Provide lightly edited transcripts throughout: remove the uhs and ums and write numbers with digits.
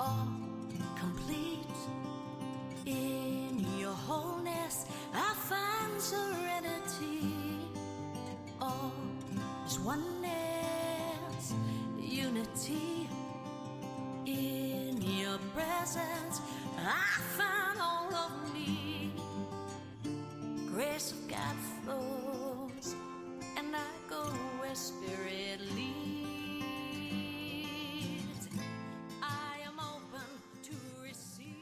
all complete. In your wholeness I find serenity. All is oneness, unity. In your presence I find all of me. Grace of God flows, and I go where Spirit leads. I am open to receive.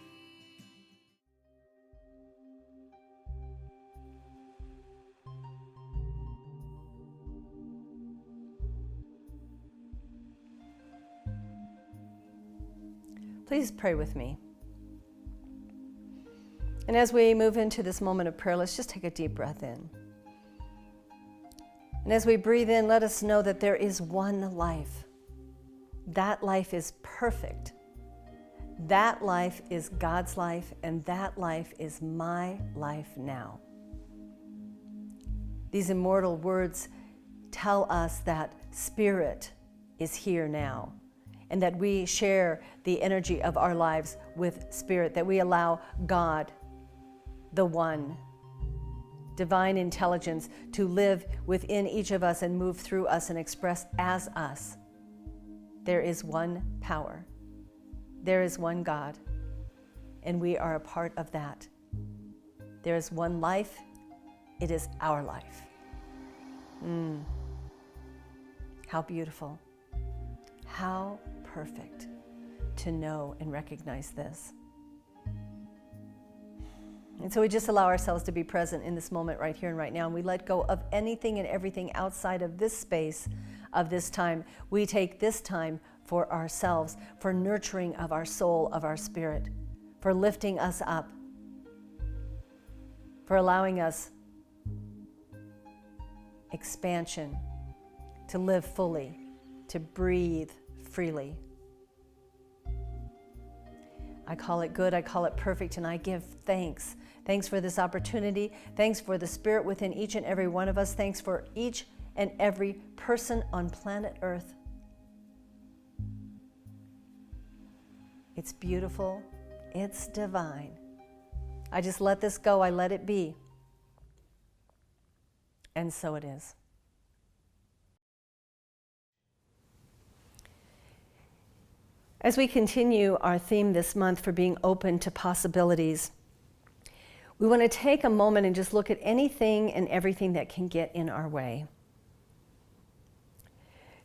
Please pray with me. And as we move into this moment of prayer, let's just take a deep breath in. And as we breathe in, let us know that there is one life. That life is perfect. That life is God's life, and that life is my life now. These immortal words tell us that Spirit is here now, and that we share the energy of our lives with Spirit, that we allow God, the one, divine intelligence, to live within each of us and move through us and express as us. There is one power. There is one God, and we are a part of that. There is one life. It is our life. How beautiful. How perfect to know and recognize this. And so we just allow ourselves to be present in this moment right here and right now, and we let go of anything and everything outside of this space, of this time. We take this time for ourselves, for nurturing of our soul, of our spirit, for lifting us up, for allowing us expansion, to live fully, to breathe freely. I call it good, I call it perfect, and I give thanks. Thanks for this opportunity. Thanks for the Spirit within each and every one of us. Thanks for each and every person on planet Earth. It's beautiful. It's divine. I just let this go. I let it be. And so it is. As we continue our theme this month for being open to possibilities, we want to take a moment and just look at anything and everything that can get in our way.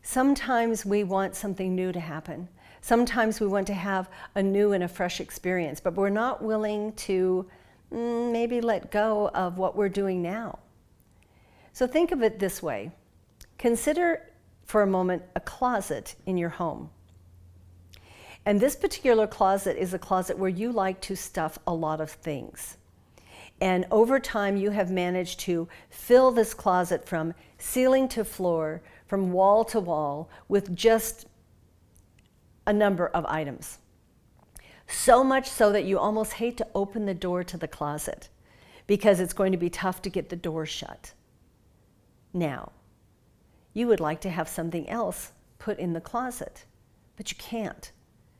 Sometimes we want something new to happen. Sometimes we want to have a new and a fresh experience, but we're not willing to maybe let go of what we're doing now. So think of it this way. Consider for a moment a closet in your home. And this particular closet is a closet where you like to stuff a lot of things. And over time, you have managed to fill this closet from ceiling to floor, from wall to wall, with just a number of items. So much so that you almost hate to open the door to the closet because it's going to be tough to get the door shut. Now, you would like to have something else put in the closet, but you can't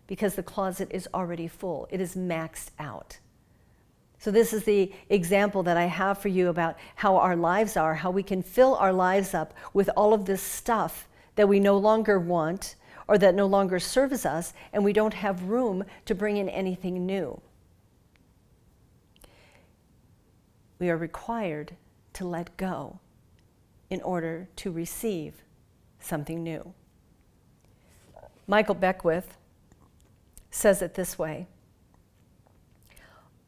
because the closet is already full. It is maxed out. So this is the example that I have for you about how our lives are, how we can fill our lives up with all of this stuff that we no longer want or that no longer serves us, and we don't have room to bring in anything new. We are required to let go in order to receive something new. Michael Beckwith says it this way: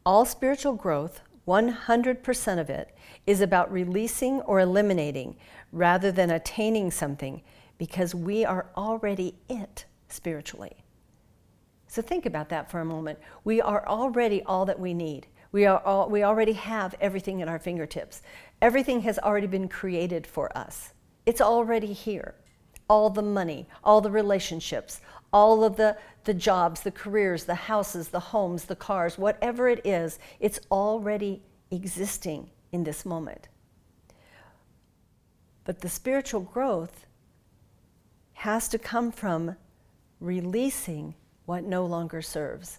all spiritual growth, 100% of it, is about releasing or eliminating rather than attaining something, because we are already it spiritually. So think about that for a moment. We are already all that we need. We already have everything at our fingertips. Everything has already been created for us. It's already here. All the money, all the relationships, all of the jobs, the careers, the houses, the homes, the cars, whatever it is, it's already existing in this moment. But the spiritual growth has to come from releasing what no longer serves.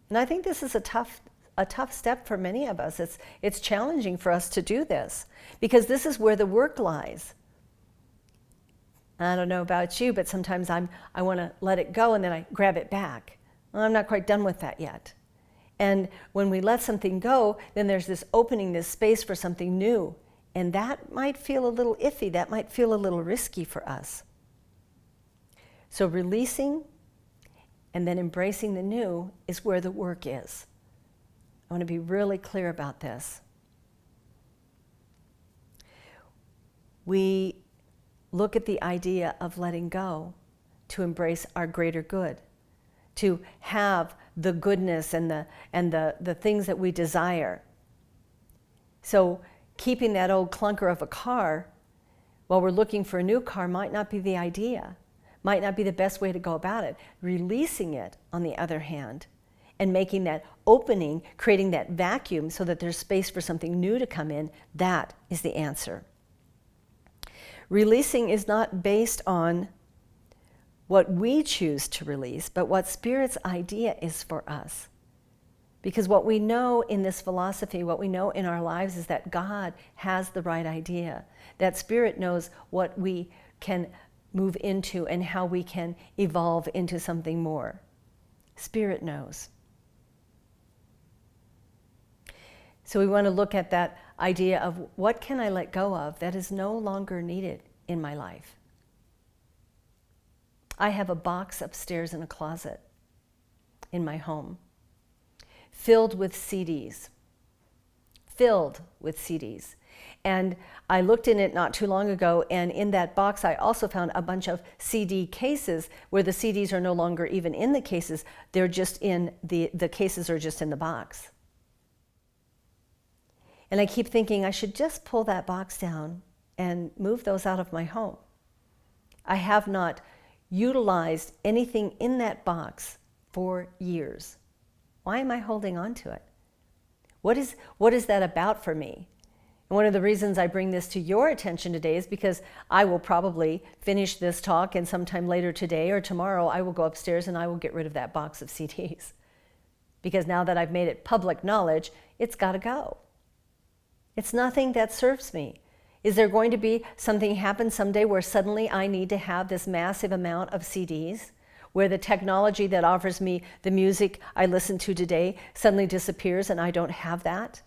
And I think this is a tough step for many of us. It's challenging for us to do this because this is where the work lies. I don't know about you, but sometimes I want to let it go and then I grab it back. Well, I'm not quite done with that yet. And when we let something go, then there's this opening, this space for something new. And that might feel a little iffy. That might feel a little risky for us. So releasing and then embracing the new is where the work is. I want to be really clear about this. We look at the idea of letting go to embrace our greater good, to have the goodness and the things that we desire. So keeping that old clunker of a car while we're looking for a new car might not be the idea, might not be the best way to go about it. Releasing it, on the other hand, and making that opening, creating that vacuum so that there's space for something new to come in, that is the answer. Releasing is not based on what we choose to release, but what Spirit's idea is for us. Because what we know in this philosophy, what we know in our lives is that God has the right idea, that Spirit knows what we can move into and how we can evolve into something more. Spirit knows. So we want to look at that idea of what can I let go of that is no longer needed in my life. I have a box upstairs in a closet in my home filled with CDs. And I looked in it not too long ago, and in that box I also found a bunch of CD cases where the CDs are no longer even in the cases, they're just in the cases are just in the box. And I keep thinking I should just pull that box down and move those out of my home. I have not utilized anything in that box for years. Why am I holding on to it? What is that about for me? And one of the reasons I bring this to your attention today is because I will probably finish this talk, and sometime later today or tomorrow I will go upstairs and I will get rid of that box of CDs. Because now that I've made it public knowledge, it's got to go. It's nothing that serves me. Is there going to be something happen someday where suddenly I need to have this massive amount of CDs? Where the technology that offers me the music I listen to today suddenly disappears and I don't have that?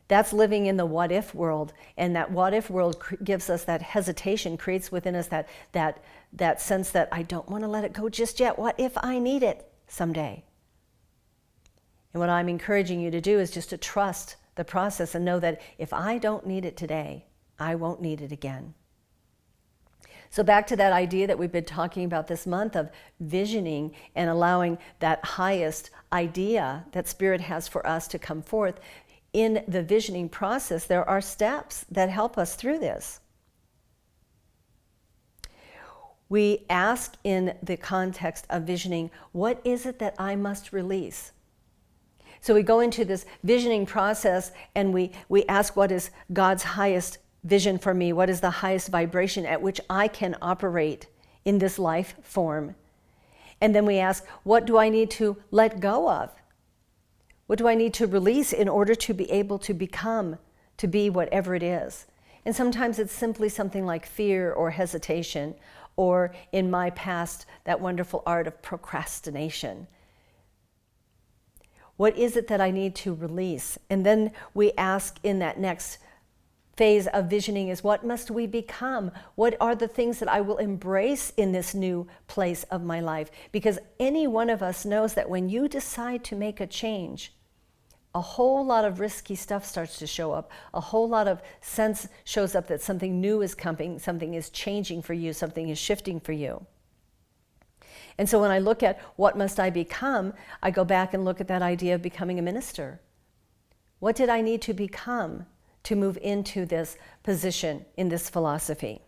That's living in the what-if world, and that what-if world gives us that hesitation, creates within us that sense that I don't want to let it go just yet. What if I need it someday? And what I'm encouraging you to do is just to trust the process and know that if I don't need it today, I won't need it again. So back to that idea that we've been talking about this month of visioning and allowing that highest idea that Spirit has for us to come forth. In the visioning process, there are steps that help us through this. We ask in the context of visioning, what is it that I must release? So we go into this visioning process and we ask, what is God's highest vision for me? What is the highest vibration at which I can operate in this life form? And then we ask, what do I need to let go of? What do I need to release in order to be able to become, to be whatever it is? And sometimes it's simply something like fear or hesitation, or in my past, that wonderful art of procrastination. What is it that I need to release? And then we ask in that next phase of visioning is, what must we become? What are the things that I will embrace in this new place of my life? Because any one of us knows that when you decide to make a change, a whole lot of risky stuff starts to show up. A whole lot of sense shows up that something new is coming, something is changing for you, something is shifting for you. And so when I look at what must I become, I go back and look at that idea of becoming a minister. What did I need to become to move into this position in this philosophy?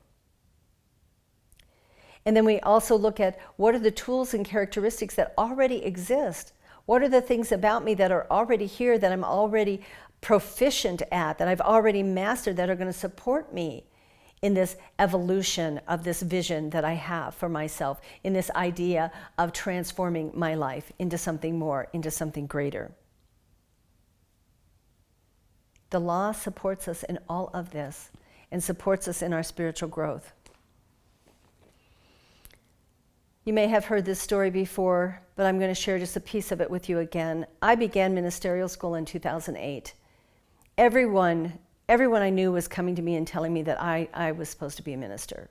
And then we also look at what are the tools and characteristics that already exist. What are the things about me that are already here, that I'm already proficient at, that I've already mastered, that are going to support me in this evolution of this vision that I have for myself, in this idea of transforming my life into something more, into something greater. The law supports us in all of this and supports us in our spiritual growth. You may have heard this story before, but I'm going to share just a piece of it with you again. I began ministerial school in 2008. Everyone I knew was coming to me and telling me that I was supposed to be a minister.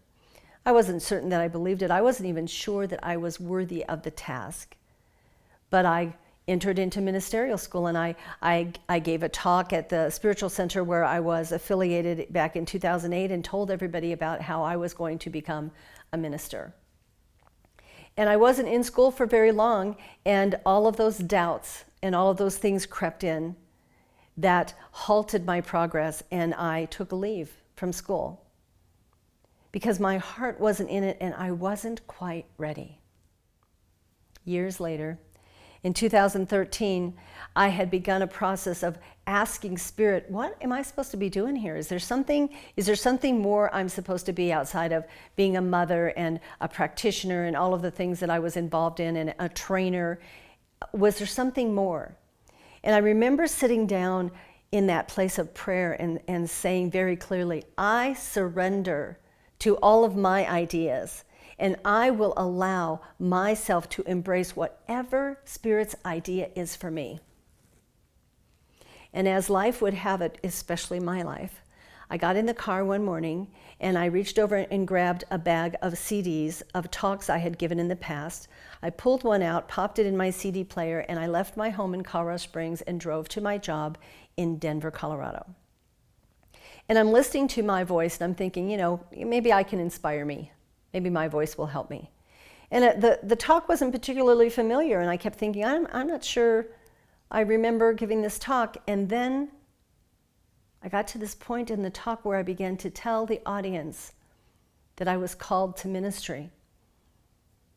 I wasn't certain that I believed it. I wasn't even sure that I was worthy of the task. But I entered into ministerial school, and I gave a talk at the spiritual center where I was affiliated back in 2008 and told everybody about how I was going to become a minister. And I wasn't in school for very long, and all of those doubts and all of those things crept in that halted my progress, and I took a leave from school because my heart wasn't in it and I wasn't quite ready. Years later, in 2013, I had begun a process of asking Spirit, what am I supposed to be doing here? Is there something more I'm supposed to be outside of being a mother and a practitioner and all of the things that I was involved in and a trainer? Was there something more? And I remember sitting down in that place of prayer and saying very clearly, I surrender to all of my ideas, and I will allow myself to embrace whatever Spirit's idea is for me. And as life would have it, especially my life, I got in the car one morning and I reached over and grabbed a bag of CDs of talks I had given in the past. I pulled one out, popped it in my CD player, and I left my home in Colorado Springs and drove to my job in Denver, Colorado. And I'm listening to my voice and I'm thinking, maybe I can inspire me. Maybe my voice will help me. And the talk wasn't particularly familiar, and I kept thinking, I'm not sure I remember giving this talk. And then I got to this point in the talk where I began to tell the audience that I was called to ministry,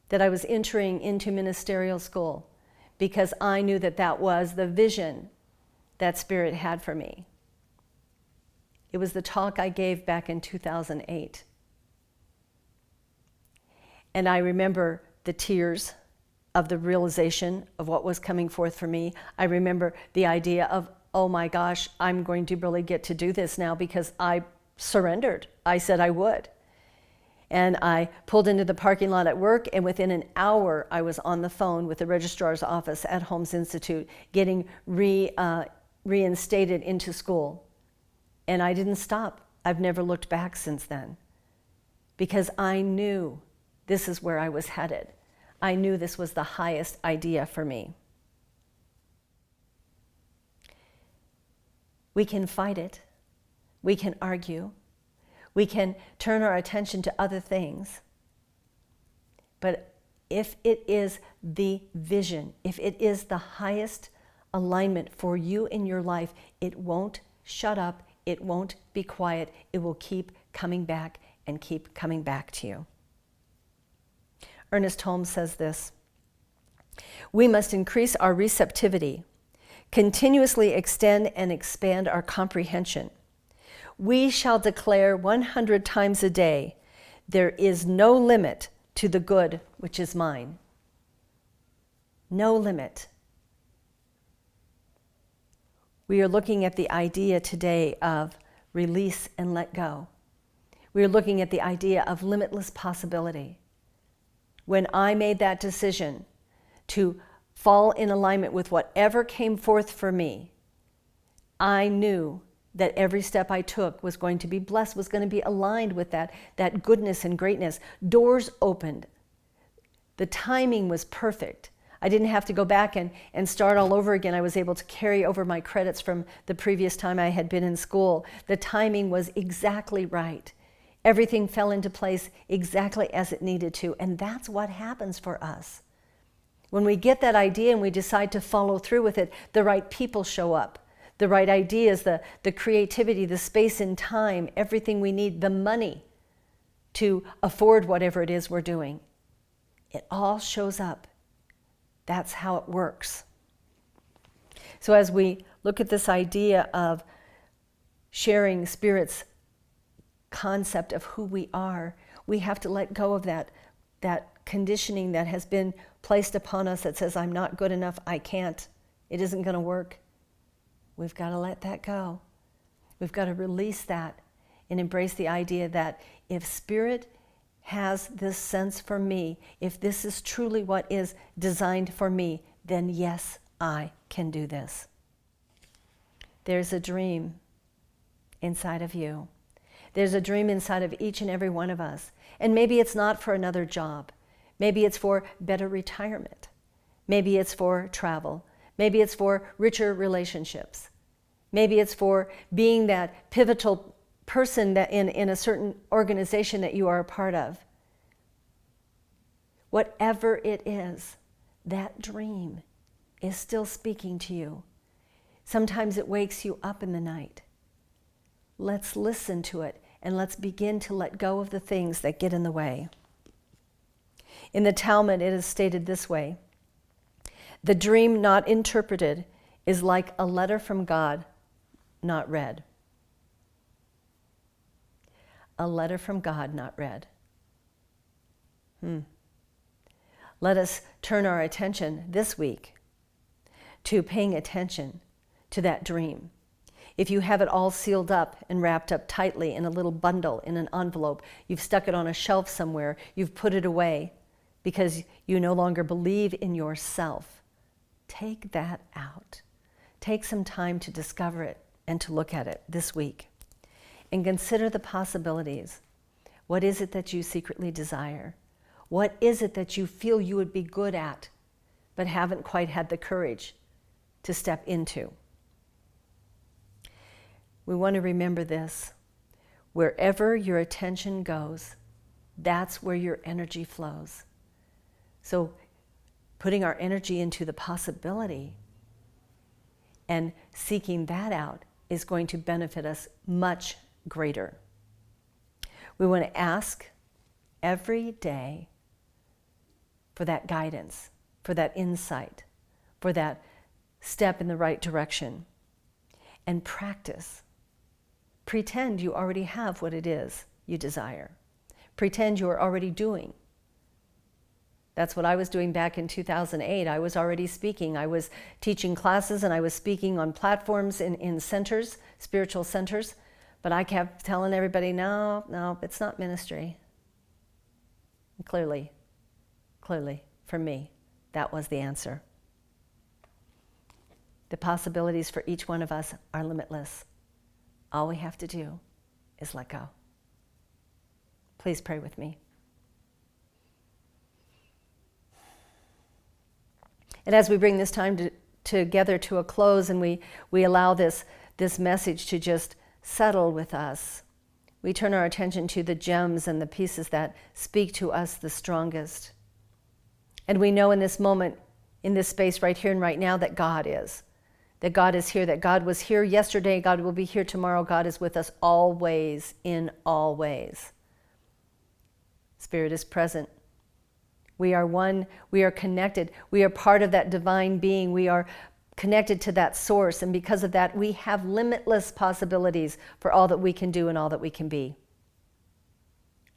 that I was entering into ministerial school, because I knew that that was the vision that Spirit had for me. It was the talk I gave back in 2008. And I remember the tears of the realization of what was coming forth for me. I remember the idea of, oh my gosh, I'm going to really get to do this now because I surrendered. I said I would. And I pulled into the parking lot at work, and within an hour, I was on the phone with the registrar's office at Holmes Institute, getting reinstated into school. And I didn't stop. I've never looked back since then, because I knew this is where I was headed. I knew this was the highest idea for me. We can fight it. We can argue. We can turn our attention to other things. But if it is the vision, if it is the highest alignment for you in your life, it won't shut up. It won't be quiet. It will keep coming back and keep coming back to you. Ernest Holmes says this: we must increase our receptivity, continuously extend and expand our comprehension. We shall declare 100 times a day, there is no limit to the good which is mine. No limit. We are looking at the idea today of release and let go. We are looking at the idea of limitless possibility. When I made that decision to fall in alignment with whatever came forth for me, I knew that every step I took was going to be blessed, was going to be aligned with that goodness and greatness. Doors opened. The timing was perfect. I didn't have to go back and start all over again. I was able to carry over my credits from the previous time I had been in school. The timing was exactly right. Everything fell into place exactly as it needed to. And that's what happens for us. When we get that idea and we decide to follow through with it, the right people show up. The right ideas, the creativity, the space and time, everything we need, the money to afford whatever it is we're doing. It all shows up. That's how it works. So as we look at this idea of sharing Spirit's concept of who we are. We have to let go of that conditioning that has been placed upon us that says, I'm not good enough, I can't, it isn't going to work. We've got to let that go. We've got to release that and embrace the idea that if Spirit has this sense for me, if this is truly what is designed for me, then yes, I can do this. There's a dream inside of you. There's a dream inside of each and every one of us. And maybe it's not for another job. Maybe it's for better retirement. Maybe it's for travel. Maybe it's for richer relationships. Maybe it's for being that pivotal person that in a certain organization that you are a part of. Whatever it is, that dream is still speaking to you. Sometimes it wakes you up in the night. Let's listen to it and let's begin to let go of the things that get in the way. In the Talmud, it is stated this way: the dream not interpreted is like a letter from God not read. A letter from God not read. Let us turn our attention this week to paying attention to that dream. If you have it all sealed up and wrapped up tightly in a little bundle, in an envelope, you've stuck it on a shelf somewhere, you've put it away because you no longer believe in yourself, take that out. Take some time to discover it and to look at it this week. And consider the possibilities. What is it that you secretly desire? What is it that you feel you would be good at, but haven't quite had the courage to step into? We want to remember this. Wherever your attention goes, that's where your energy flows. So putting our energy into the possibility and seeking that out is going to benefit us much greater. We want to ask every day for that guidance, for that insight, for that step in the right direction, and practice. Pretend you already have what it is you desire. Pretend you are already doing. That's what I was doing back in 2008. I was already speaking. I was teaching classes and I was speaking on platforms in centers, spiritual centers. But I kept telling everybody, no, it's not ministry. And clearly, for me, that was the answer. The possibilities for each one of us are limitless. All we have to do is let go. Please pray with me. And as we bring this time together to a close and we allow this message to just settle with us, we turn our attention to the gems and the pieces that speak to us the strongest. And we know in this moment, in this space right here and right now, that God is. That God is here, that God was here yesterday, God will be here tomorrow, God is with us always, in all ways. Spirit is present. We are one, we are connected, we are part of that divine being, we are connected to that source, and because of that, we have limitless possibilities for all that we can do and all that we can be.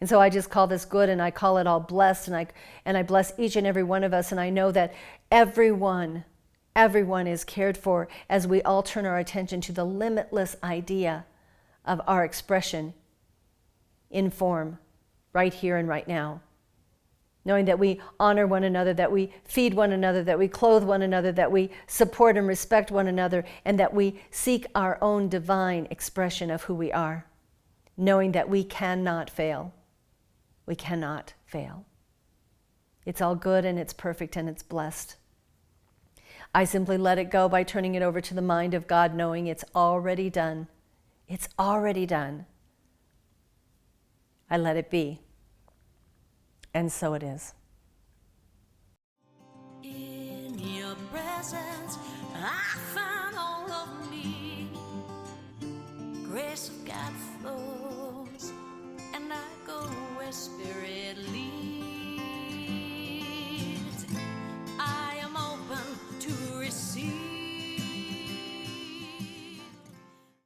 And so I just call this good, and I call it all blessed, and I bless each and every one of us, and I know that everyone is cared for as we all turn our attention to the limitless idea of our expression in form, right here and right now. Knowing that we honor one another, that we feed one another, that we clothe one another, that we support and respect one another, and that we seek our own divine expression of who we are. Knowing that we cannot fail. We cannot fail. It's all good and it's perfect and it's blessed. I simply let it go by turning it over to the mind of God, knowing it's already done. It's already done. I let it be. And so it is. In your presence, I find all of me. Grace of God flows, and I go where Spirit